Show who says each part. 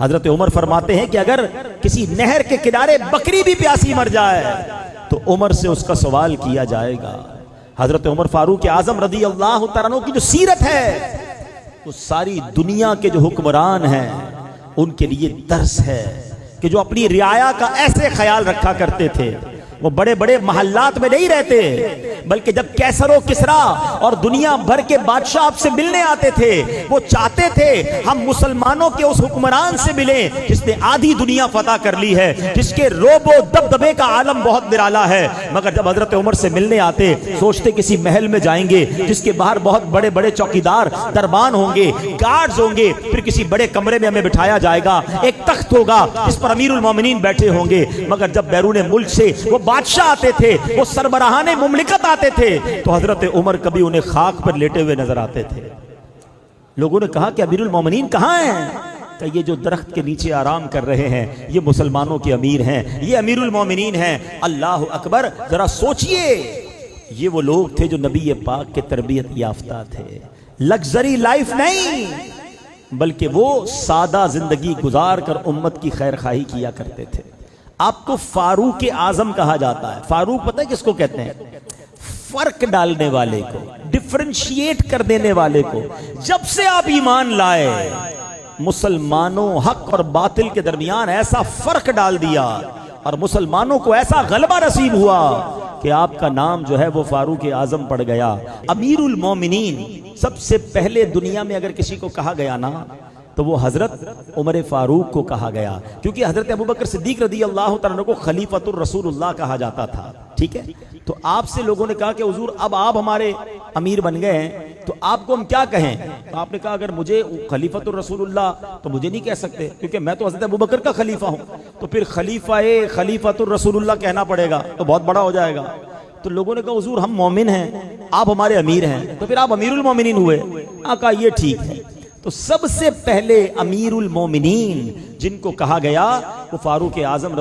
Speaker 1: حضرت عمر فرماتے ہیں کہ اگر کسی نہر کے کنارے بکری بھی پیاسی مر جائے تو عمر سے اس کا سوال کیا جائے گا۔ حضرت عمر فاروق اعظم رضی اللہ تعالیٰ عنہ کی جو سیرت ہے وہ ساری دنیا کے جو حکمران ہیں ان کے لیے درس ہے کہ جو اپنی رعایا کا ایسے خیال رکھا کرتے تھے۔ وہ بڑے بڑے محلات میں نہیں رہتے بلکہ جب کیسر و کسرا اور دنیا بھر کے بادشاہ آپ سے ملنے آتے تھے وہ چاہتے تھے ہم مسلمانوں کے اس حکمران سے ملیں جس نے آدھی دنیا فتح کر لی ہے، جس کے روب و دبدبے کا عالم بہت نرالا ہے۔ مگر جب حضرت عمر سے ملنے آتے سوچتے کسی محل میں جائیں گے جس کے باہر بہت بڑے بڑے چوکیدار دربان ہوں گے، گارڈز ہوں گے، پھر کسی بڑے کمرے میں ہمیں بٹھایا جائے گا، ایک تخت ہوگا جس پر امیر المومنین بیٹھے ہوں گے۔ مگر جب بیرون ملک سے وہ بادشاہ آتے تھے، وہ سربراہان مملکت آتے تھے تو حضرت عمر کبھی انہیں خاک پر لیٹے ہوئے نظر آتے تھے۔ لوگوں نے کہا کہ امیر المومنین کہاں ہیں؟ کہ یہ جو درخت کے نیچے آرام کر رہے ہیں یہ مسلمانوں کے امیر ہیں، یہ امیر المومنین ہیں۔ اللہ اکبر، ذرا سوچئے یہ وہ لوگ تھے جو نبی پاک کے تربیت یافتہ تھے، لگزری لائف نہیں بلکہ وہ سادہ زندگی گزار کر امت کی خیر خواہی کیا کرتے تھے۔ آپ کو فاروق اعظم کہا جاتا ہے۔ فاروق پتہ ہے کس کو کہتے ہیں؟ فرق ڈالنے والے کو، ڈفرینشیٹ کر دینے والے کو۔ جب سے آپ ایمان لائے مسلمانوں حق اور باطل کے درمیان ایسا فرق ڈال دیا اور مسلمانوں کو ایسا غلبہ نصیب ہوا کہ آپ کا نام جو ہے وہ فاروق اعظم پڑ گیا۔ امیر المومنین سب سے پہلے دنیا میں اگر کسی کو کہا گیا نا تو وہ حضرت عمر فاروق کو کہا گیا، کیونکہ حضرت ابوبکر صدیق رضی اللہ تعالیٰ عنہ کو خلیفۃ الرسول اللہ کہا جاتا تھا۔ ٹھیک ہے، تو آپ سے لوگوں نے کہا کہ حضور اب آپ ہمارے امیر بن گئے ہیں تو آپ کو ہم کیا کہیں؟ تو آپ نے کہا اگر مجھے خلیفۃ الرسول اللہ تو مجھے نہیں کہہ سکتے کیونکہ میں تو حضرت ابوبکر کا خلیفہ ہوں، تو پھر خلیفۃ الرسول اللہ کہنا پڑے گا تو بہت بڑا ہو جائے گا۔ تو لوگوں نے کہا حضور ہم مومن ہیں، آپ ہمارے امیر ہیں، تو پھر آپ امیر المومنین ہوئے۔ کہا یہ ٹھیک ہے۔ تو سب سے پہلے امیر المومنین جن کو کہا گیا وہ فاروق اعظم